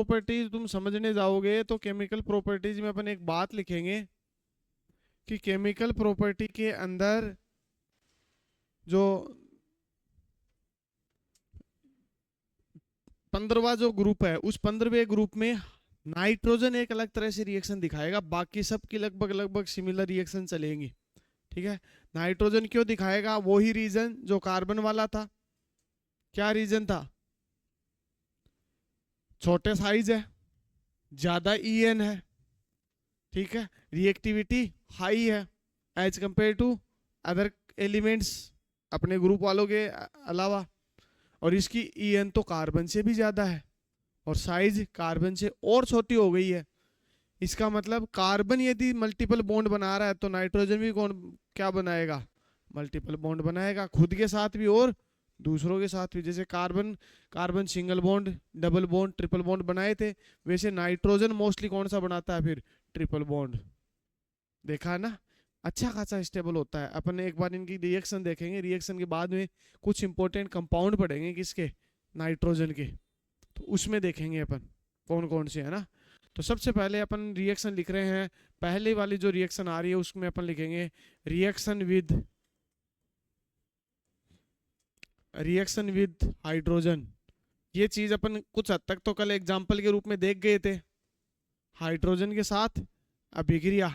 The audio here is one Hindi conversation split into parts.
प्रॉपर्टीज तुम समझने जाओगे तो केमिकल प्रॉपर्टीज में अपन एक बात लिखेंगे कि केमिकल प्रॉपर्टी के अंदर जो 15वां जो ग्रुप है, उस 15वें ग्रुप में नाइट्रोजन एक अलग तरह से रिएक्शन दिखाएगा, बाकी सब की लगभग लगभग सिमिलर रिएक्शन चलेंगी। ठीक है, नाइट्रोजन क्यों दिखाएगा? वो ही रीजन जो कार्बन वाला था। क्या रीजन था? छोटे साइज है, ज्यादा ईएन है, ठीक है, रिएक्टिविटी हाई है as compare to other elements अपने ग्रुप वालों के अलावा, और इसकी ईएन तो कार्बन से भी ज्यादा है और साइज कार्बन से और छोटी हो गई है। इसका मतलब कार्बन यदि मल्टीपल बॉन्ड बना रहा है तो नाइट्रोजन भी कौन क्या बनाएगा? मल्टीपल बॉन्ड बनाएगा, खुद के साथ भी और दूसरों के साथ भी। जैसे carbon carbon single bond, double bond, triple bond बनाए थे, वैसे नाइट्रोजन मोस्टली कौन सा बनाता है? फिर ट्रिपल बॉन्ड। देखा है ना, अच्छा खासा स्टेबल होता है। अपन एक बार इनकी रिएक्शन देखेंगे, रिएक्शन के बाद में कुछ इंपॉर्टेंट कंपाउंड पढ़ेंगे किसके? नाइट्रोजन के, तो उसमें देखेंगे अपन कौन कौन से है ना। तो सबसे पहले अपन रिएक्शन लिख रहे हैं, पहले वाली जो रिएक्शन आ रही है उसमें अपन लिखेंगे रिएक्शन विद हाइड्रोजन। ये चीज अपन कुछ हद तक तो कल एग्जाम्पल के रूप में देख गए थे, हाइड्रोजन के साथ अभिक्रिया।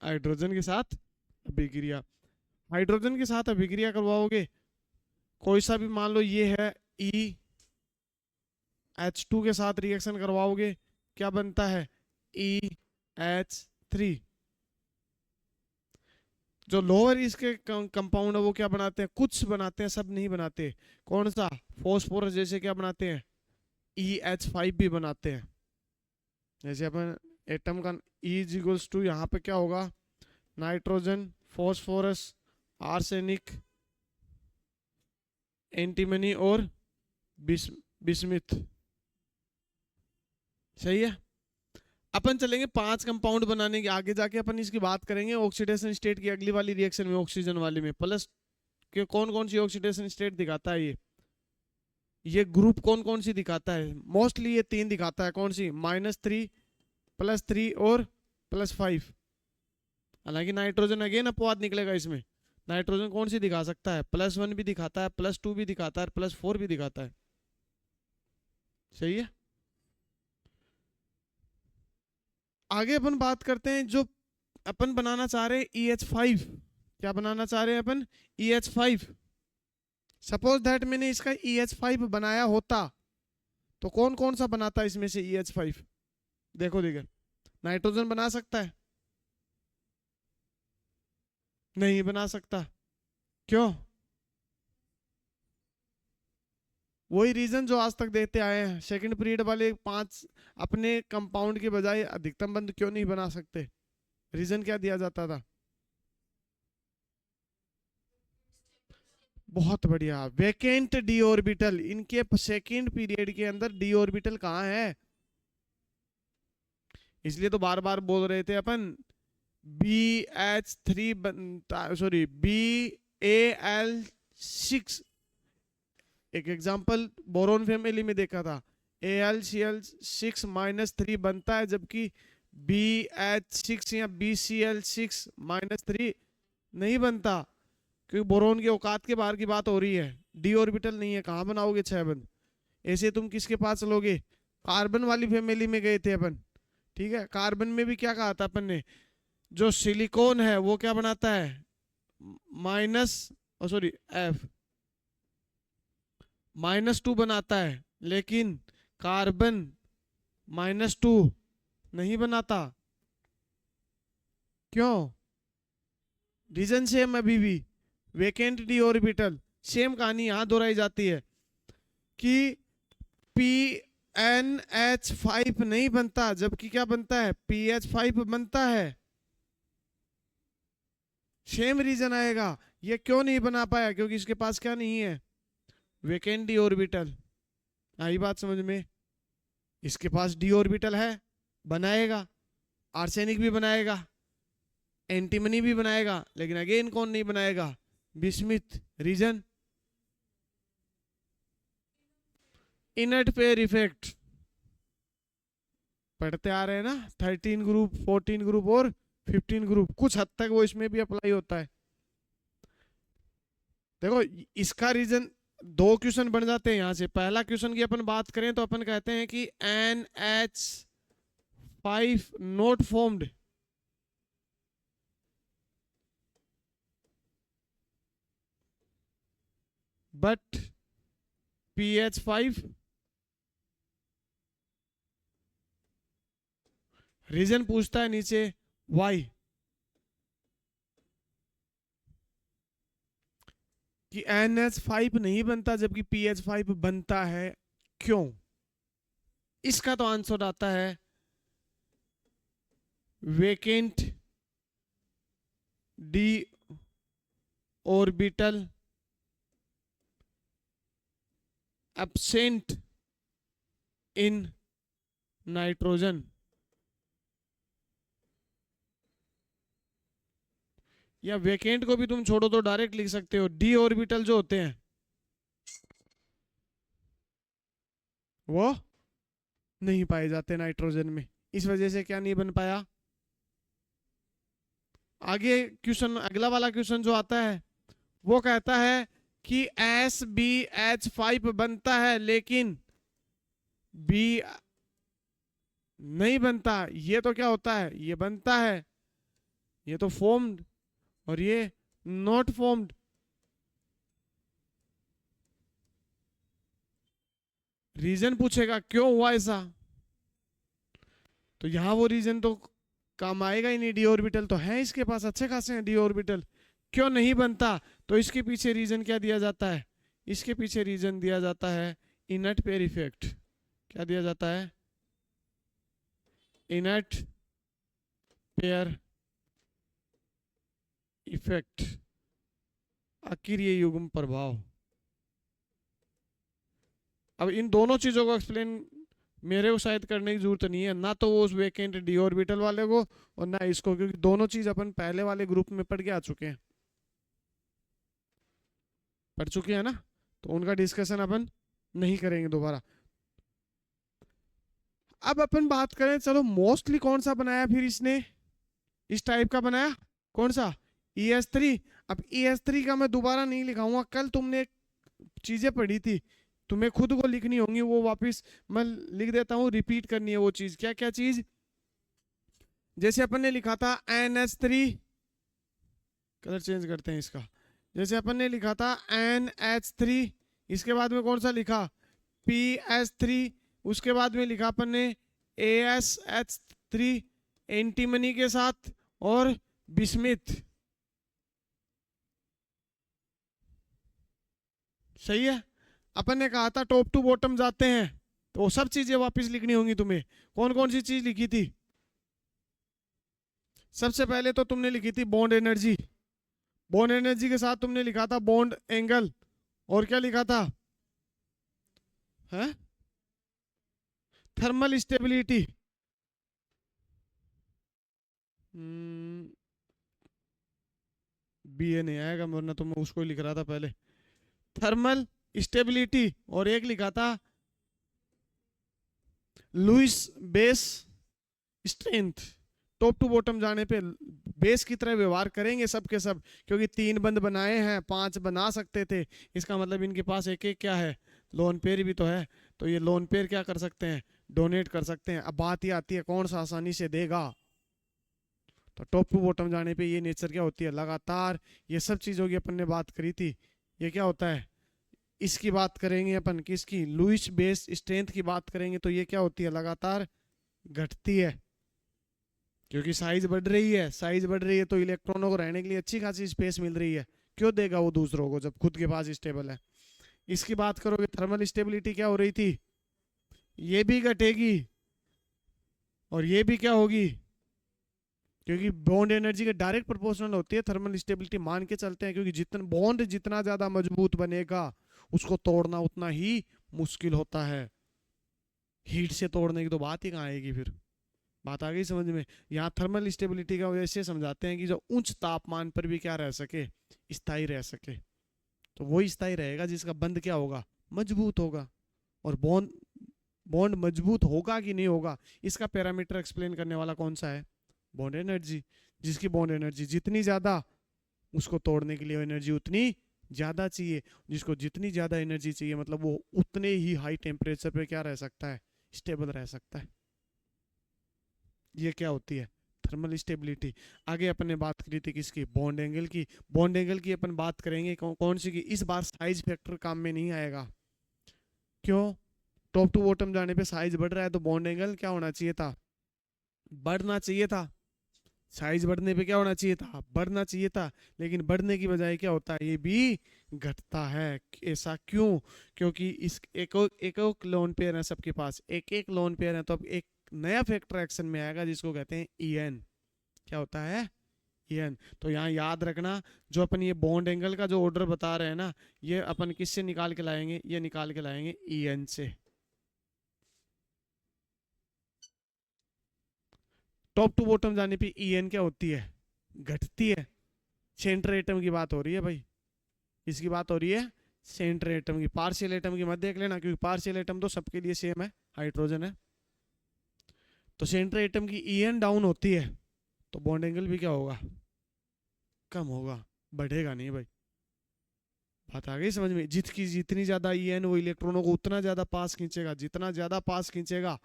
हाइड्रोजन के साथ अभिक्रिया, हाइड्रोजन के साथ अभिक्रिया करवाओगे, कोई सा भी मान लो ये है EH2 के साथ रिएक्शन करवाओगे, क्या बनता है? EH3। जो लोअर इसके कंपाउंड है वो क्या बनाते हैं? कुछ बनाते हैं, सब नहीं बनाते। कौन सा? फॉस्फोरस जैसे क्या बनाते हैं? EH5 भी बनाते हैं। जैसे अपन एटम का E=2, यहाँ पे क्या होगा? नाइट्रोजन, फॉस्फोरस, आर्सेनिक, एंटीमनी और बिस्मिथ। सही है। अपन चलेंगे 5 कंपाउंड बनाने के, आगे जाके अपन इसकी बात करेंगे ऑक्सीडेशन स्टेट की अगली वाली रिएक्शन में, ऑक्सीजन वाली में। प्लस के कौन कौन सी ऑक्सीडेशन स्टेट दिखाता है ये ग्रुप कौन कौन सी दिखाता है? मोस्टली ये 3 दिखाता है। कौन सी? -3, +3 और +5। हालांकि नाइट्रोजन अगेन अपवाद निकलेगा इसमें। नाइट्रोजन कौन सी दिखा सकता है? +1 भी दिखाता है, +2 भी दिखाता है, +4 भी दिखाता है। सही है। आगे अपन बात करते हैं, जो अपन बनाना चाह रहे हैं EH5। क्या बनाना चाह रहे हैं अपन? EH5। सपोज दैट मैंने इसका EH5 बनाया होता तो कौन कौन सा बनाता है इसमें से EH5? देखो देखो, नाइट्रोजन बना सकता है? नहीं बना सकता। क्यों? वही रीजन जो आज तक देते आए हैं, सेकंड पीरियड वाले 5 अपने कंपाउंड के बजाय अधिकतम बंद क्यों नहीं बना सकते? रीजन क्या दिया जाता था? बहुत बढ़िया, वेकेंट डी ऑर्बिटल। इनके सेकंड पीरियड के अंदर डी ऑर्बिटल कहाँ है? इसलिए तो बार बार बोल रहे थे अपन, BH3 बनता, सॉरी BAl6। एक एग्जांपल बोरोन फैमिली में देखा था, AlCl6-3 बनता है, जबकि BH6 या BCl6-3 नहीं बनता, क्योंकि बोरोन के औकात के बाहर की बात हो रही है। डी ऑर्बिटल नहीं है, कहां बनाओगे 6 बंद? ऐसे तुम किसके पास चलोगे? कार्बन वाली फैमिली में गए थे अपन। ठीक है, कार्बन में भी क्या कहा था अपन ने? जो सिलिकॉन है वो क्या बनाता है? माइनस, सॉरी F -2 बनाता है, लेकिन कार्बन -2 नहीं बनाता। क्यों? रीजन सेम अभी भी, वेकेंट डी ऑर्बिटल। सेम कहानी यहां दोहराई जाती है कि PNH5 नहीं बनता, जबकि क्या बनता है? PH5 बनता है। सेम रीजन आएगा। ये क्यों नहीं बना पाया? क्योंकि इसके पास क्या नहीं है? Vacant D orbital. आई बात समझ में? इसके पास डी ऑर्बिटल है, बनाएगा, आर्सेनिक भी बनाएगा, एंटीमनी भी बनाएगा, लेकिन अगेन कौन नहीं बनाएगा? Bismuth. Reason inert pair effect. पढ़ते आ रहे हैं ना, 13 ग्रुप, 14 ग्रुप और 15 ग्रुप, कुछ हद तक वो इसमें भी अप्लाई होता है। देखो इसका रीजन दो क्वेश्चन बन जाते हैं यहां से। पहला क्वेश्चन की अपन बात करें तो अपन कहते हैं कि NH5 not formed, but PH5। Reason पूछता है नीचे वाई, कि NH5 नहीं बनता जबकि PH5 बनता है, क्यों? इसका तो आंसर आता है vacant D orbital absent in nitrogen. या वेकेंट को भी तुम छोड़ो तो डायरेक्ट लिख सकते हो, डी ऑर्बिटल जो होते हैं वो नहीं पाए जाते नाइट्रोजन में, इस वजह से क्या नहीं बन पाया। आगे क्वेश्चन, अगला वाला क्वेश्चन जो आता है वो कहता है कि SbH5 बनता है लेकिन बी नहीं बनता। ये तो क्या होता है? ये बनता है, ये तो फॉर्म्ड, और ये नॉट फॉर्म्ड। रीजन पूछेगा क्यों हुआ ऐसा, तो यहां वो रीजन तो काम आएगा ही नहीं। डी ऑर्बिटल तो है इसके पास, अच्छे खासे हैं डी ऑर्बिटल, क्यों नहीं बनता? तो इसके पीछे रीजन क्या दिया जाता है? इसके पीछे रीजन दिया जाता है इनर्ट पेयर इफेक्ट। क्या दिया जाता है? इनर्ट पेयर इफेक्ट, अकिरीय युग्म प्रभाव। अब इन दोनों चीजों को एक्सप्लेन मेरे को शायद करने की जरूरत नहीं है, ना तो वो उस वेकेंट डी ऑर्बिटल वाले को और ना इसको, क्योंकि दोनों चीज अपन पहले वाले ग्रुप में पढ़ के आ चुके हैं, पढ़ चुके हैं ना, तो उनका डिस्कशन अपन नहीं करेंगे दोबारा। अब अपन बात करें, चलो मोस्टली कौन सा बनाया फिर इसने, इस टाइप का बनाया कौन सा? ES3। अब ES3 का मैं दोबारा नहीं लिखाऊंगा, कल तुमने चीजें पढ़ी थी, तुम्हें खुद को लिखनी होंगी, वो वापस मैं लिख देता हूं, रिपीट करनी है वो चीज। क्या क्या चीज? जैसे अपन ने लिखा था NH3, कलर चेंज करते हैं इसका। जैसे अपन ने लिखा था NH3, इसके बाद में कौन सा लिखा? PS3। उसके बाद में लिखा अपन ने ASH3 एंटीमनी के साथ और बिस्मिथ। सही है। अपन ने कहा था टॉप टू बॉटम जाते हैं, तो वो सब चीजें वापस लिखनी होंगी तुम्हें। कौन कौन सी चीज लिखी थी? सबसे पहले तो तुमने लिखी थी बॉन्ड एनर्जी, बॉन्ड एनर्जी के साथ तुमने लिखा था बॉन्ड एंगल, और क्या लिखा था? है थर्मल स्टेबिलिटी। BA नहीं आएगा, वरना तो मैं उसको ही लिख रहा था पहले, थर्मल स्टेबिलिटी। और एक लिखा था Lewis base strength. Top to bottom जाने पे बेस की तरह व्यवहार करेंगे सब के सब, क्योंकि 3 बंद बनाए हैं, 5 बना सकते थे, इसका मतलब इनके पास एक एक क्या है? लोन पेयर भी तो है। तो ये लोन पेयर क्या कर सकते हैं? डोनेट कर सकते हैं। अब बात ही आती है कौन सा आसानी से देगा, तो टॉप टू बॉटम जाने पे ये नेचर क्या होती है? लगातार ये सब चीजों की अपन ने बात करी थी, ये क्या होता है? इसकी बात करेंगे अपन, किसकी? लुइस बेस स्ट्रेंथ की बात करेंगे, तो ये क्या होती है? लगातार घटती है, क्योंकि साइज बढ़ रही है। साइज बढ़ रही है तो इलेक्ट्रॉनों को रहने के लिए अच्छी खासी स्पेस मिल रही है, क्यों देगा वो दूसरों को जब खुद के पास स्टेबल है? इसकी बात करोगे, थर्मल स्टेबिलिटी क्या हो रही थी? ये भी घटेगी और ये भी क्या होगी? क्योंकि बॉन्ड एनर्जी के डायरेक्ट प्रोपोर्शनल होती है थर्मल स्टेबिलिटी, मान के चलते हैं, क्योंकि जितना बॉन्ड जितना ज्यादा मजबूत बनेगा उसको तोड़ना उतना ही मुश्किल होता है। हीट से तोड़ने की तो बात ही कहाँ आएगी फिर। बात आ गई समझ में। यहाँ थर्मल स्टेबिलिटी का वैसे समझाते हैं कि जो उच्च तापमान पर भी क्या रह सके, स्थायी रह सके। तो वो स्थायी रहेगा जिसका बंध क्या होगा, मजबूत होगा। और बॉन्ड बॉन्ड मजबूत होगा कि नहीं होगा, इसका पैरामीटर एक्सप्लेन करने वाला कौन सा है, बॉन्ड एनर्जी। जिसकी बॉन्ड एनर्जी जितनी ज्यादा, उसको तोड़ने के लिए एनर्जी उतनी ज्यादा चाहिए। जिसको जितनी ज्यादा एनर्जी चाहिए मतलब वो उतने ही हाई टेम्परेचर पे क्या रह सकता है, स्टेबल रह सकता है। ये क्या होती है, थर्मल स्टेबिलिटी। आगे अपन ने बात करी थी किसकी, बॉन्ड एंगल की। बॉन्ड एंगल की अपन बात करेंगे कौन सी की, इस बार साइज फैक्टर काम में नहीं आएगा। क्यों, टॉप टू बॉटम जाने पे साइज बढ़ रहा है तो बॉन्ड एंगल क्या होना चाहिए था, बढ़ना चाहिए था। साइज बढ़ने पे क्या होना चाहिए था, बढ़ना चाहिए था। लेकिन बढ़ने की बजाय क्या होता है, ये भी घटता है। ऐसा क्यों, क्योंकि इस एक लोन पेयर है सबके पास, एक एक लोन पेयर है, तो अब एक नया फैक्टर एक्शन में आएगा जिसको कहते हैं ईएन। क्या होता है, ईएन। तो यहाँ याद रखना, जो अपन ये बॉन्ड एंगल का जो ऑर्डर बता रहे हैं ना, ये अपन किससे निकाल के लाएंगे, ये निकाल के लाएंगे ईएन से। टॉप टू बॉटम जाने पे ईएन क्या होती है, घटती है। सेंटर एटम की बात हो रही है भाई, इसकी बात हो रही है सेंटर एटम की। पार्शियल एटम की मत देख लेना, क्योंकि पार्शियल एटम तो सबके लिए सेम है, हाइड्रोजन है। तो सेंटर एटम की ईएन डाउन होती है तो बॉन्ड एंगल भी क्या होगा, कम होगा, बढ़ेगा नहीं भाई। बात आ गई समझ में। जितनी ज्यादा ईएन वो इलेक्ट्रॉनों को उतना ज्यादा पास खींचेगा, जितना ज्यादा पास खींचेगा।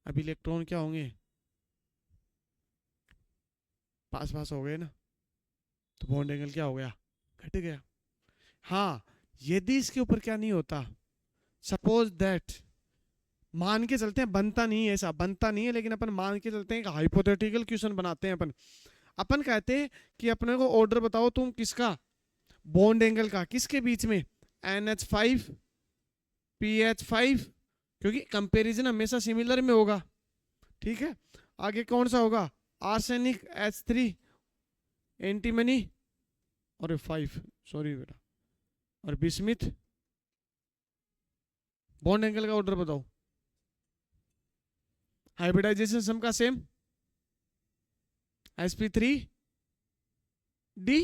अब इलेक्ट्रॉन क्या होंगे, पास पास हो गए ना, तो बॉन्ड एंगल क्या हो गया, घट गया। हाँ, यदि इसके ऊपर क्या नहीं होता, सपोज दैट, मान के चलते हैं, बनता नहीं है ऐसा, बनता नहीं है, लेकिन अपन मान के चलते हैं कि हाइपोथेटिकल क्वेश्चन बनाते हैं अपन। अपन कहते हैं कि अपने को ऑर्डर बताओ तुम किसका, बॉन्ड एंगल का, किसके बीच में, NH5 PH5, क्योंकि कंपैरिजन हमेशा सिमिलर में होगा। ठीक है, आगे कौन सा होगा, आर्सेनिक H3 एंटीमनी और 5, सॉरी बेटा, और बिस्मिथ। बॉन्ड एंगल का ऑर्डर बताओ। हाइब्रिडाइजेशन सम का सेम, sp3 d,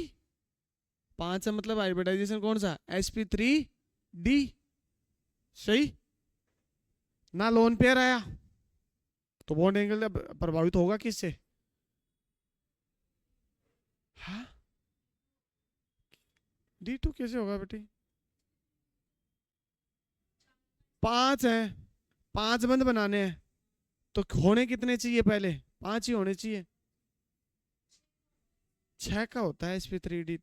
5 है मतलब हाइब्रिडाइजेशन कौन सा, sp3 d। सही ना, लोन पेयर आया तो बॉन्ड एंगल प्रभावित होगा किससे, हाँ, D2 कैसे होगा बेटी, 5 है, 5 बंद बनाने हैं तो होने कितने चाहिए, पहले 5 ही होने चाहिए। 6 का होता है sp3d,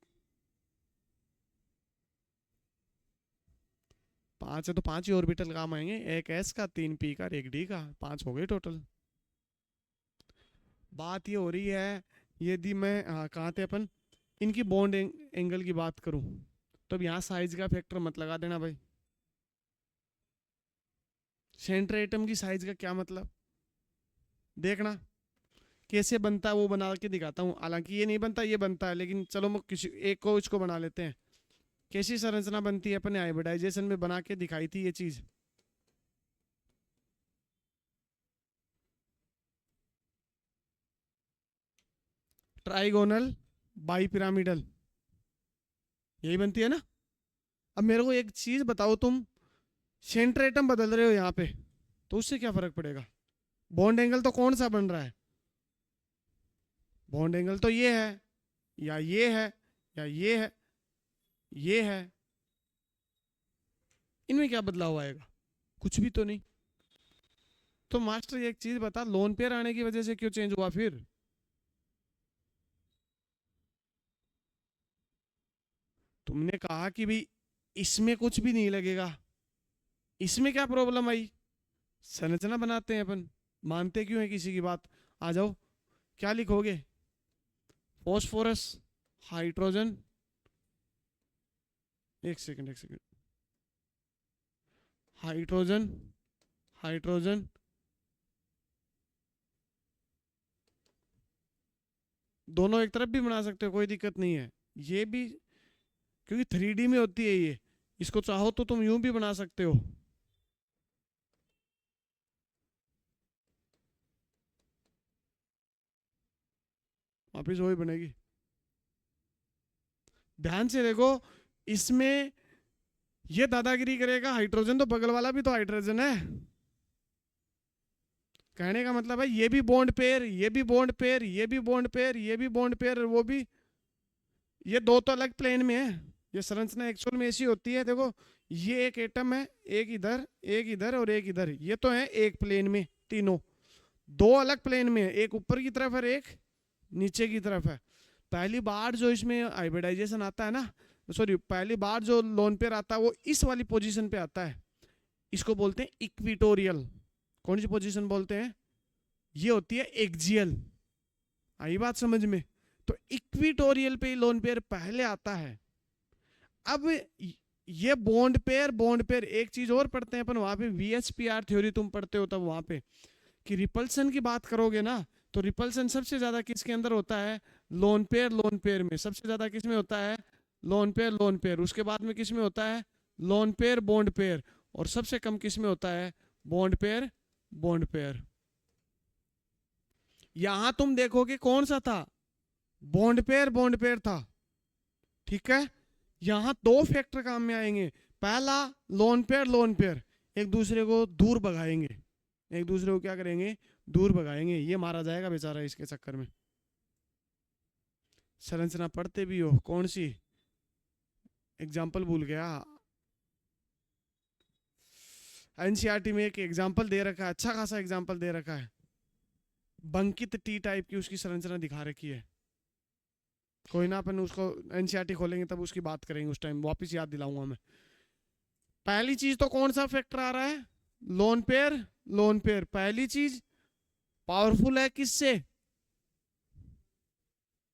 5 है तो 5 ही ऑर्बिटल काम आएंगे, एक s का, 3 p का, 1 d का, 5 हो गए टोटल। बात ये हो रही है, यदि मैं कहाँ थे अपन, इनकी बॉन्ड एंगल की बात करूं, तो अब यहाँ साइज का फैक्टर मत लगा देना भाई। सेंटर एटम की साइज का क्या मतलब, देखना कैसे बनता है, वो बना के दिखाता हूँ। हालांकि ये नहीं बनता, ये बनता है, लेकिन चलो मैं किसी एक को इसको बना लेते हैं। कैसी संरचना बनती है, अपने हाइब्रिडाइजेशन में बना के दिखाई थी ये चीज। ट्राइगोनल बाईपिरामिडल, यही बनती है ना। अब मेरे को एक चीज बताओ, तुम सेंटर एटम बदल रहे हो यहाँ पे, तो उससे क्या फर्क पड़ेगा, बॉन्ड एंगल तो कौन सा बन रहा है, बॉन्ड एंगल तो ये है, या ये है, या ये है, ये है। इनमें क्या बदलाव आएगा, कुछ भी तो नहीं। तो मास्टर एक चीज बता, लोन पेयर आने की वजह से क्यों चेंज हुआ फिर, तुमने कहा कि भाई इसमें कुछ भी नहीं लगेगा, इसमें क्या प्रॉब्लम आई, संरचना बनाते हैं अपन, मानते क्यों है किसी की बात। आ जाओ, क्या लिखोगे, फॉस्फोरस, हाइड्रोजन, एक सेकंड एक सेकंड, हाइड्रोजन, हाइड्रोजन, दोनों एक तरफ भी बना सकते हो, कोई दिक्कत नहीं है। ये भी क्योंकि 3D में होती है ये, इसको चाहो तो तुम यूं भी बना सकते हो। वापिस वही बनेगी। ध्यान से देखो, इसमें ये दादागिरी करेगा हाइड्रोजन, तो बगल वाला भी तो हाइड्रोजन है। कहने का मतलब है ये भी बॉन्ड पेयर, ये भी बॉन्ड पेयर, ये भी बॉन्ड पेयर, ये भी बॉन्ड पेयर, वो भी, ये दो तो अलग प्लेन में है। ये संरचना एक्चुअल में ऐसी होती है, देखो ये एक एटम है, एक इधर और एक इधर, ये तो है एक प्लेन में, तीनों दो अलग प्लेन में है, एक ऊपर की तरफ है, एक नीचे की तरफ है। पहली बार जो इसमें हाइब्रिडाइजेशन आता है ना, सॉरी पहली बार जो लोन पेयर आता है वो इस वाली पोजीशन पे आता है, इसको बोलते हैं इक्विटोरियल। कौन सी पोजीशन बोलते हैं? ये होती है एक्जियल। आई बात समझ में? तो इक्विटोरियल पे लोन पेयर पहले आता है। अब ये बॉन्ड पेयर एक चीज और पढ़ते हैं अपन वहां पे, VHPR थ्योरी तुम पढ़ते हो तब वहां पे, कि रिपल्सन की बात करोगे ना, तो रिपल्सन सबसे ज्यादा किसके अंदर होता है? लोन पेयर में। सबसे ज्यादा किस में होता है? Lone pair. उसके बाद में किस में होता है? Lone pair bond pair. और सबसे कम किस में होता है? Bond pair. यहां तुम देखोगे कौन सा था? बॉन्ड पेयर था। ठीक है, यहां दो फैक्टर काम में आएंगे। पहला, लोन पेयर एक दूसरे को दूर भगाएंगे, एक दूसरे को क्या करेंगे? दूर भगाएंगे। ये मारा जाएगा बेचारा इसके चक्कर में। संरचना पढ़ते भी हो, कौन सी? एग्जाम्पल भूल गया। एनसीईआरटी में एक एग्जाम्पल दे रखा है, अच्छा खासा एग्जाम्पल दे रखा है, बंकित टी टाइप की उसकी संरचना दिखा रखी है। कोई ना, अपन उसको एनसीईआरटी खोलेंगे तब उसकी बात करेंगे, उस टाइम वापस याद दिलाऊंगा मैं। पहली चीज तो कौन सा फैक्टर आ रहा है? Lone pair. पहली चीज पावरफुल है किससे?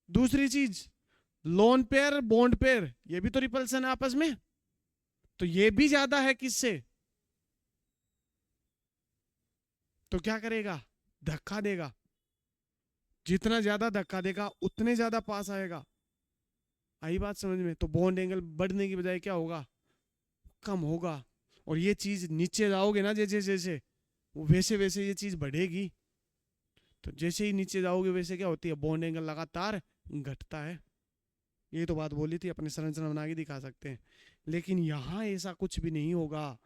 दूसरी चीज लोन पेयर बॉन्ड पेयर, ये भी तो रिपल्सन है आपस में, तो ये भी ज्यादा है किससे? तो क्या करेगा? धक्का देगा। जितना ज्यादा धक्का देगा उतने ज्यादा पास आएगा। आई बात समझ में? तो बॉन्ड एंगल बढ़ने की बजाय क्या होगा? कम होगा। और ये चीज नीचे जाओगे ना, जैसे जैसे वैसे वैसे ये चीज बढ़ेगी। तो जैसे ही नीचे जाओगे वैसे क्या होती है? बॉन्ड एंगल लगातार घटता है। ये तो बात बोली थी, अपनी संरचना बना के दिखा सकते हैं। लेकिन यहाँ ऐसा कुछ भी नहीं होगा।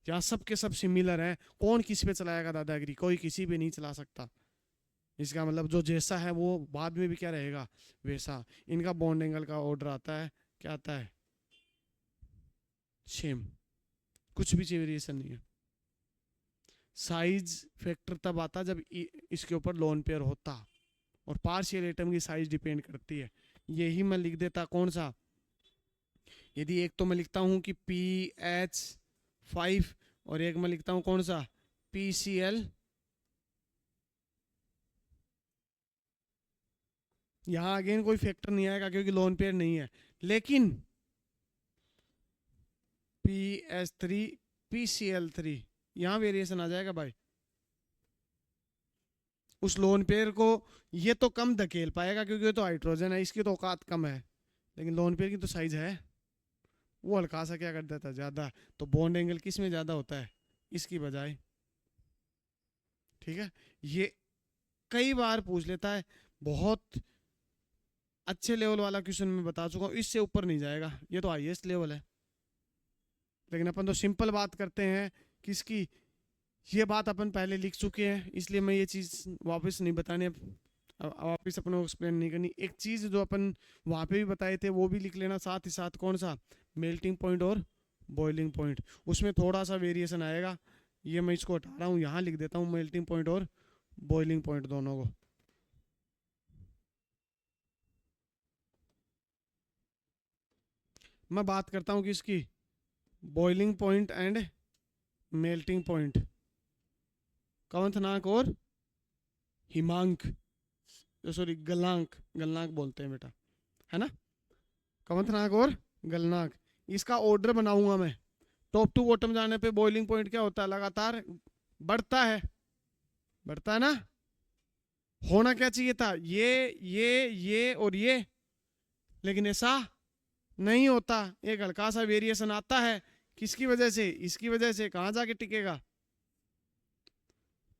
यहाँ सब के सब सिमिलर हैं। कौन किस पे चलाएगा दादागिरी? कोई किसी पे नहीं चला सकता। इसका मतलब जो जैसा है वो बाद में भी क्या रहेगा? वैसा। इनका बॉन्ड एंगल का ऑर्डर आता है, क्या आता है? सेम, कुछ भी वेरिएशन नहीं है। साइज फैक्टर तब आता जब इसके ऊपर लोन पेयर होता, और पार्शियल एटम की साइज डिपेंड करती है। यही मैं लिख देता कौन सा? यदि एक तो मैं लिखता हूं कि PH5 और एक मैं लिखता हूं कौन सा? PCl। यहां अगेन कोई फैक्टर नहीं आएगा क्योंकि लोन पेयर नहीं है। लेकिन PH3 PCl3 यहां वेरिएशन आ जाएगा भाई। उस लोन पेयर को ये तो कम धकेल पाएगा क्योंकि ये तो हाइड्रोजन है, इसकी तो औकात कम है। लेकिन लोन पेयर की तो साइज है, वो हल्का सा क्या कर देता है? ज्यादा। तो बॉन्ड एंगल किस में ज्यादा होता है? इसकी बजाय। ठीक है, ये कई बार पूछ लेता है, बहुत अच्छे लेवल वाला क्वेश्चन मैं बता चुका हूँ, इससे ऊपर नहीं जाएगा, ये तो हाईएस्ट लेवल है। लेकिन अपन तो सिंपल बात करते हैं किसकी? ये बात अपन पहले लिख चुके हैं, इसलिए मैं ये चीज़ वापस नहीं बताने, वापस अपन को एक्सप्लेन नहीं करनी। एक चीज़ जो अपन वहाँ पे भी बताए थे वो भी लिख लेना साथ ही साथ। कौन सा? मेल्टिंग पॉइंट और बॉइलिंग पॉइंट। उसमें थोड़ा सा वेरिएशन आएगा, ये मैं इसको हटा रहा हूँ, यहाँ लिख देता हूँ मेल्टिंग पॉइंट और बॉइलिंग पॉइंट दोनों को। मैं बात करता हूँ किसकी? Boiling point and melting point. कवंथनाक और हिमांक, सॉरी गलनांक बोलते हैं बेटा, है ना? कवंथनाक और गलनांक, इसका ऑर्डर बनाऊंगा मैं। टॉप टू बॉटम जाने पे बॉइलिंग पॉइंट क्या होता है? लगातार बढ़ता है ना? होना क्या चाहिए था? ये और ये, लेकिन ऐसा नहीं होता। एक हल्का सा वेरिएशन आता है, किसकी वजह से? इसकी वजह से। कहां जाके टिकेगा?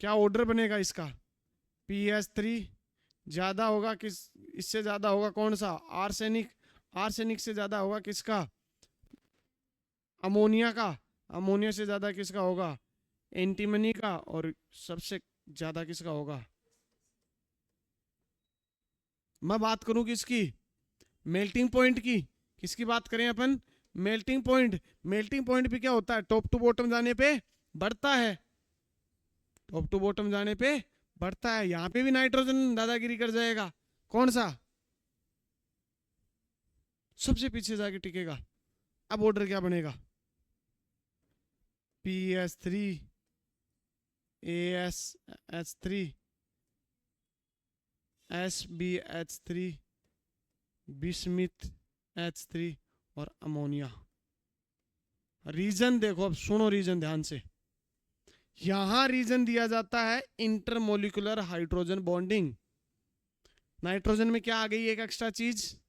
क्या ऑर्डर बनेगा इसका? PH3 ज्यादा होगा किस, इससे ज्यादा होगा कौन सा, आर्सेनिक। आर्सेनिक से ज्यादा होगा किसका, अमोनिया का। अमोनिया से ज्यादा किसका होगा, एंटीमनी का। और सबसे ज्यादा किसका होगा, मैं बात करूं किसकी, मेल्टिंग पॉइंट की। किसकी बात करें अपन, मेल्टिंग पॉइंट। मेल्टिंग पॉइंट पे क्या होता है, टॉप टू बॉटम जाने पे बढ़ता है, टॉप टू बॉटम जाने पे बढ़ता है। यहां पे भी नाइट्रोजन दादागिरी कर जाएगा, कौन सा, सबसे पीछे जाके टिकेगा। अब ऑर्डर क्या बनेगा, PS3, AsH3, SbH3, bismuth H3 और अमोनिया। रीजन देखो, अब सुनो रीजन ध्यान से। यहां रीजन दिया जाता है इंटरमोलिकुलर हाइड्रोजन बॉन्डिंग। नाइट्रोजन में क्या आ गई एक एक्स्ट्रा चीज,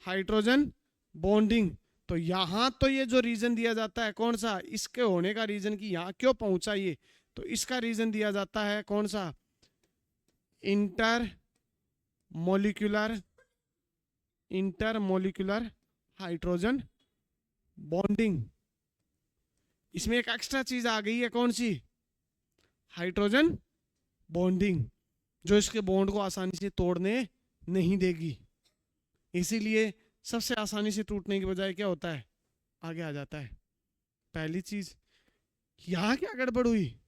हाइड्रोजन बॉन्डिंग। तो यहां तो ये जो रीजन दिया जाता है कौन सा, इसके होने का रीजन कि यहां क्यों पहुंचा ये, तो इसका रीजन दिया जाता है कौन सा, इंटर मोलिकुलर हाइड्रोजन बॉन्डिंग। इसमें एक एक्स्ट्रा चीज आ गई है कौन सी, हाइड्रोजन बॉन्डिंग, जो इसके बॉन्ड को आसानी से तोड़ने नहीं देगी। इसीलिए सबसे आसानी से टूटने की बजाय क्या होता है, आगे आ जाता है। पहली चीज, यहां क्या गड़बड़ हुई,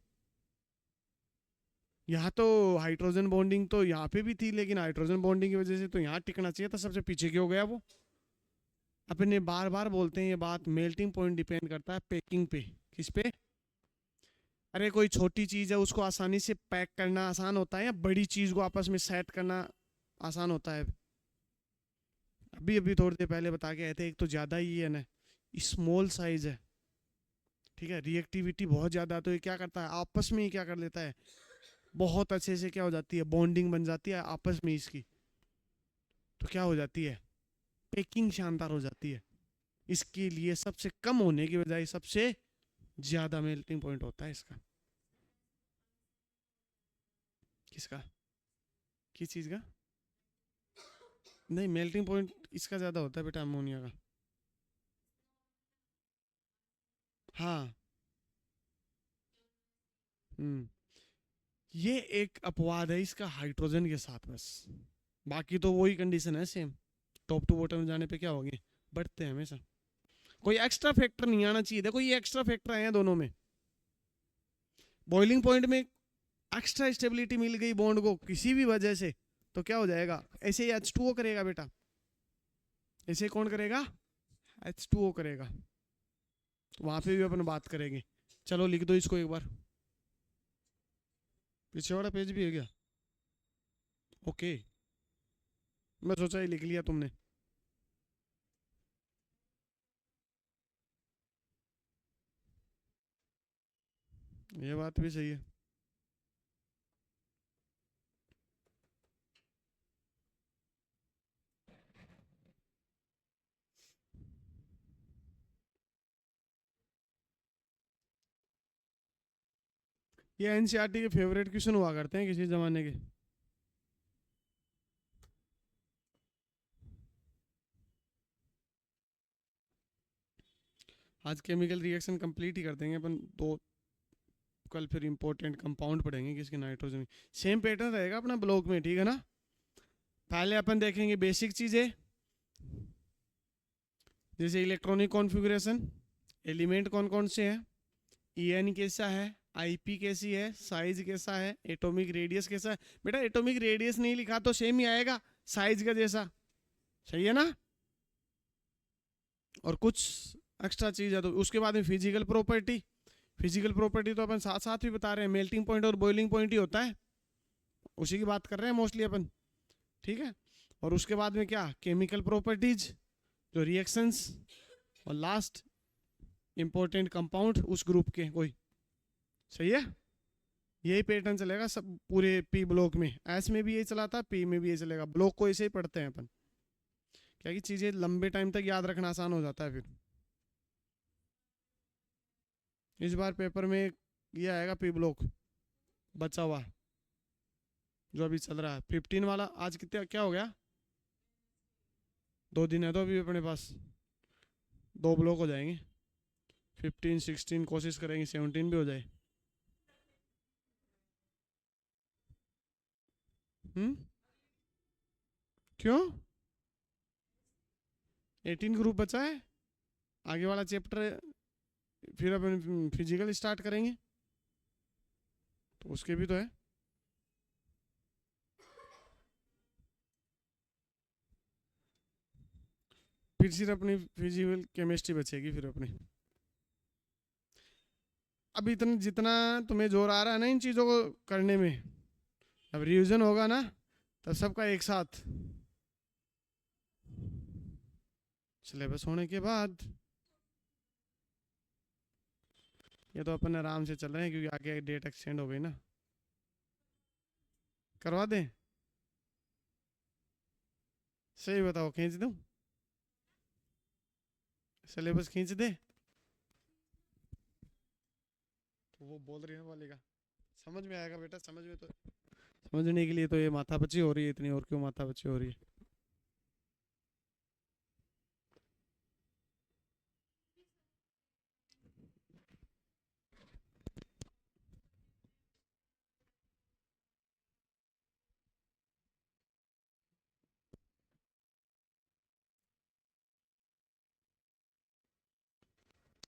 यहाँ तो हाइड्रोजन बॉन्डिंग तो यहाँ पे भी थी, लेकिन हाइड्रोजन बॉन्डिंग की वजह से तो यहाँ टिकना चाहिए था, सबसे पीछे क्यों गया वो। अपने बार बार बोलते हैं ये बात, मेल्टिंग पॉइंट डिपेंड करता है पैकिंग पे, किस पे। अरे कोई छोटी चीज है उसको आसानी से पैक करना आसान होता है, या बड़ी चीज को आपस में सेट करना आसान होता है। अभी अभी थोड़ी देर पहले बता के आए थे, एक तो ज्यादा ही है ना, स्मॉल साइज है, ठीक है, रिएक्टिविटी बहुत ज्यादा, तो ये क्या करता है आपस में ही क्या कर लेता है, बहुत अच्छे से क्या हो जाती है, बॉन्डिंग बन जाती है आपस में इसकी। तो क्या हो जाती है, पैकिंग शानदार हो जाती है। इसके लिए सबसे कम होने की बजाय सबसे ज्यादा मेल्टिंग पॉइंट होता है इसका। किसका, किस चीज का, नहीं मेल्टिंग पॉइंट इसका ज्यादा होता है बेटा, अमोनिया का। हाँ। हम्म, ये एक अपवाद है इसका हाइड्रोजन के साथ बस, बाकी तो वही कंडीशन है सेम। टॉप टू बॉटम जाने पे क्या होगी, बढ़ते हैं हमेशा। कोई एक्स्ट्रा फैक्टर नहीं आना चाहिए, देखो ये एक्स्ट्रा फैक्टर आए हैं दोनों में। बॉइलिंग पॉइंट में एक्स्ट्रा स्टेबिलिटी मिल गई बॉन्ड को किसी भी वजह से, तो क्या हो जाएगा, ऐसे ही H2O करेगा बेटा, ऐसे कौन करेगा, H2O करेगा। तो वहां पे भी अपन बात करेंगे। चलो लिख दो इसको एक बार, पीछे वाला पेज भी है क्या, ओके, मैं सोचा ही लिख लिया तुमने। ये बात भी सही है। ये एनसीईआरटी के फेवरेट क्वेश्चन हुआ करते हैं किसी जमाने के। आज केमिकल रिएक्शन कंप्लीट ही कर देंगे अपन दो, कल फिर इंपॉर्टेंट कंपाउंड पढ़ेंगे किसके, नाइट्रोजन। सेम पैटर्न रहेगा अपना ब्लॉक में, ठीक है ना। पहले अपन देखेंगे बेसिक चीजें, जैसे इलेक्ट्रॉनिक कॉन्फ़िगरेशन, एलिमेंट कौन कौन से हैं, EN कैसा है, IP कैसी है, साइज कैसा है, एटॉमिक रेडियस कैसा है। बेटा एटॉमिक रेडियस नहीं लिखा तो सेम ही आएगा साइज का जैसा, सही है ना। और कुछ एक्स्ट्रा चीज है तो उसके बाद में फिजिकल प्रॉपर्टी। फिजिकल प्रॉपर्टी तो अपन साथ साथ भी बता रहे हैं, मेल्टिंग पॉइंट और बॉइलिंग पॉइंट ही होता है, उसी की बात कर रहे हैं मोस्टली अपन, ठीक है। और उसके बाद में क्या, केमिकल प्रॉपर्टीज, जो रिएक्शंस, और लास्ट इंपॉर्टेंट कंपाउंड उस ग्रुप के कोई, सही है। यही पैटर्न चलेगा सब पूरे पी ब्लॉक में, एस में भी यही चला था, पी में भी यही चलेगा। ब्लॉक को ऐसे ही पढ़ते हैं अपन, क्या कि चीजें लंबे टाइम तक याद रखना आसान हो जाता है फिर। इस बार पेपर में ये आएगा पी ब्लॉक बचा हुआ, जो अभी चल रहा है 15 वाला। आज कितना क्या हो गया, 2 दिन है तो अभी अपने पास 2 ब्लॉक हो जाएंगे। 15 16 कोशिश करेंगे 17 भी हो जाए। क्यों 18 ग्रुप बचा है, आगे वाला चैप्टर फिर अपन फिजिकल स्टार्ट करेंगे तो उसके भी तो है। फिर सिर्फ अपनी फिजिकल केमिस्ट्री बचेगी फिर अपनी। अब इतना जितना तुम्हें जोर आ रहा है ना इन चीज़ों को करने में, अब रिवीजन होगा ना तब सबका एक साथ सिलेबस होने के बाद। ये तो अपन आराम से चल रहे हैं क्योंकि आगे डेट एक्सटेंड हो गई ना। करवा दें, सही बताओ, खींच दूं सिलेबस, खींच दे? तो वो बोल रही है वाले का समझ में आएगा बेटा, समझ में तो समझने के लिए तो ये माथापच्ची हो रही है इतनी, और क्यों माथापच्ची हो रही है।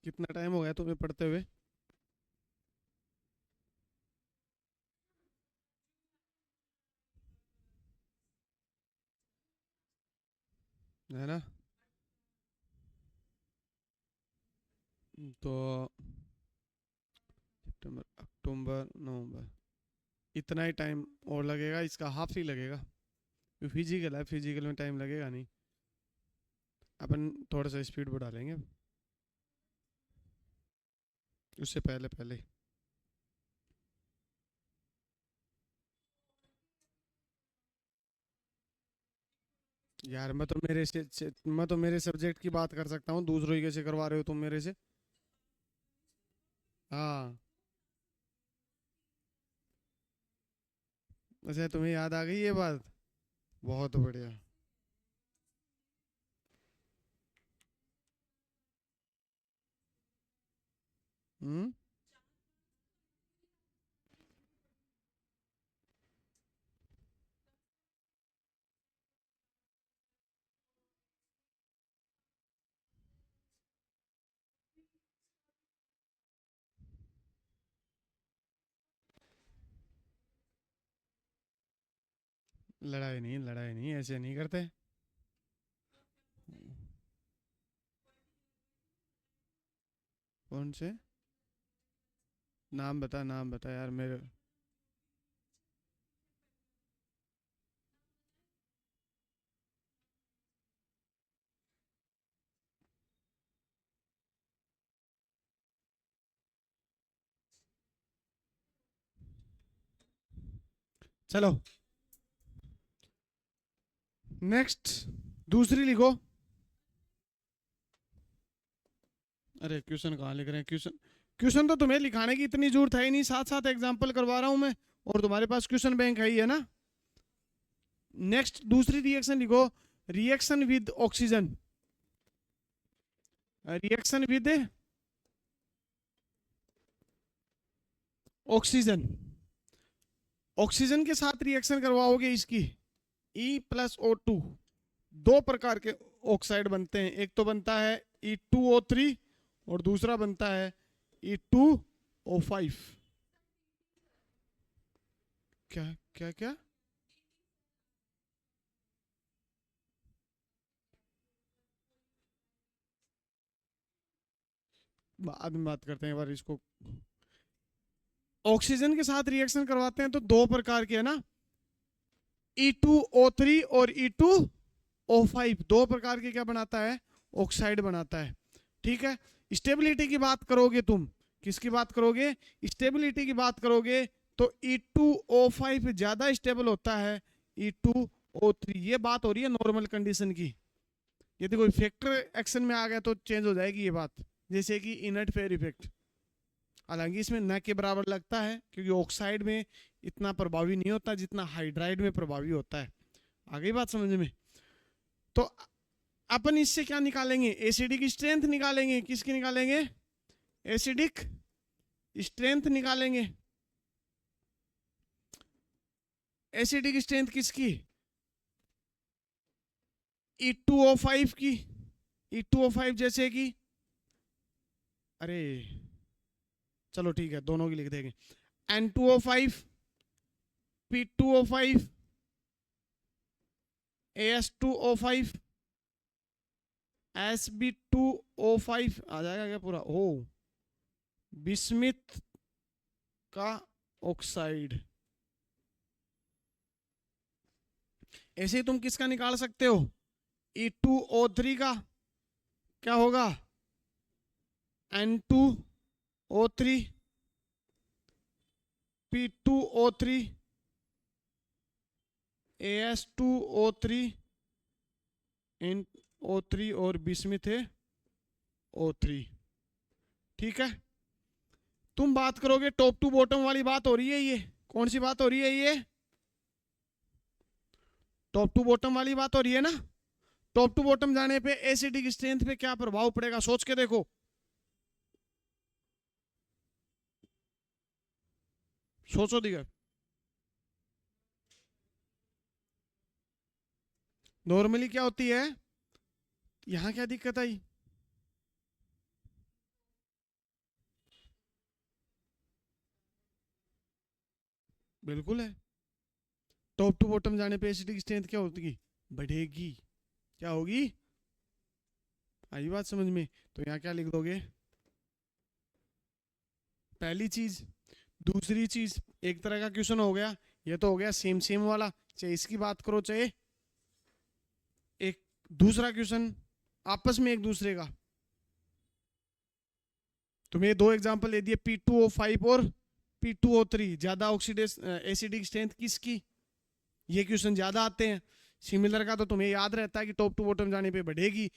कितना टाइम हो गया तुम्हें पढ़ते हुए? है ना, तो सितंबर अक्टूबर नवंबर इतना ही टाइम और लगेगा, इसका हाफ ही लगेगा। फिजिकल है, फिजिकल में टाइम लगेगा नहीं, अपन थोड़ा सा स्पीड बढ़ा लेंगे उससे पहले पहले। यार मैं तो मेरे सब्जेक्ट की बात कर सकता हूँ, दूसरों ही कैसे करवा रहे हो तुम मेरे से। हाँ, अच्छा तुम्हें याद आ गई ये बात, बहुत बढ़िया। हम्म, लड़ाई नहीं ऐसे नहीं करते। कौन से? नाम बता यार मेरे। चलो नेक्स्ट, दूसरी लिखो। अरे क्वेश्चन कहाँ लिख रहे हैं? क्वेश्चन क्वेश्चन तो तुम्हें लिखाने की इतनी जरूरत है ही नहीं, साथ साथ एग्जांपल करवा रहा हूं मैं, और तुम्हारे पास क्वेश्चन बैंक है ही है ना। नेक्स्ट दूसरी रिएक्शन लिखो, reaction with oxygen. Reaction with oxygen, oxygen के साथ रिएक्शन करवाओगे इसकी, E+O2। दो प्रकार के ऑक्साइड बनते हैं, एक तो बनता है E2O3 और दूसरा बनता है E2O5। क्या क्या क्या? बाद में बात करते हैं, एक बार इसको। ऑक्सीजन के साथ रिएक्शन करवाते हैं तो दो प्रकार के है ना, E2O3 और E2O5, दो प्रकार के क्या बनाता है, ऑक्साइड बनाता है। ठीक है, स्टेबिलिटी की बात करोगे तुम, किसकी बात करोगे, स्टेबिलिटी की बात करोगे तो E2O5 ज्यादा स्टेबल होता है E2O3। ये बात हो रही है नॉर्मल कंडीशन की। यदि कोई फैक्टर एक्शन में आ गया तो चेंज हो जाएगी ये बात, जैसे कि इनर्ट फेयर इफेक्ट। हालांकि इसमें न के बराबर लगता है क्योंकि ऑक्साइड में इतना प्रभावी नहीं होता जितना हाइड्राइड में प्रभावी होता है। आ गई बात समझ में? तो अपन इससे क्या निकालेंगे? एसिडिक स्ट्रेंथ निकालेंगे। किसकी निकालेंगे? एसिडिक स्ट्रेंथ निकालेंगे। एसिडिक स्ट्रेंथ किसकी? E2O5 की। E2O5 जैसे कि, अरे चलो ठीक है, दोनों की लिख देंगे। N2O5, P2O5, AS2O5, SB2O5 आ जाएगा क्या पूरा? ओ, बिस्मिथ का ऑक्साइड। ऐसे ही तुम किसका निकाल सकते हो? E2O3 का क्या होगा? N2O3, P2O3, AS2O3, O3 और बिस्मिथ है O3। ठीक है, तुम बात करोगे टॉप टू बॉटम वाली बात हो रही है। ये कौन सी बात हो रही है? ये टॉप टू बॉटम वाली बात हो रही है ना। टॉप टू बॉटम जाने पे एसिडिक स्ट्रेंथ पे क्या प्रभाव पड़ेगा, सोच के देखो। सोचो दिगर। नॉर्मली क्या होती है? यहां क्या दिक्कत आई? बिल्कुल है। टॉप टू बॉटम जाने पे एसिडिक स्ट्रेंथ क्या होगी? बढ़ेगी। क्या होगी? आई बात समझ में? तो यहाँ क्या लिख दोगे? पहली चीज। दूसरी चीज, एक तरह का क्वेश्चन हो गया, ये तो हो गया सेम सेम वाला, चाहे इसकी बात करो चाहे एक दूसरा क्वेश्चन आपस में एक दूसरे का। तुम्हें दो एग्जांपल दे दिए, P2O5 और P2O3, ज्यादा ऑक्सीडेस एसिडिक स्ट्रेंथ किसकी? ये क्वेश्चन ज्यादा आते हैं। सिमिलर का तो तुम्हें याद रहता है कि टॉप टू बॉटम जाने पे बढ़ेगी।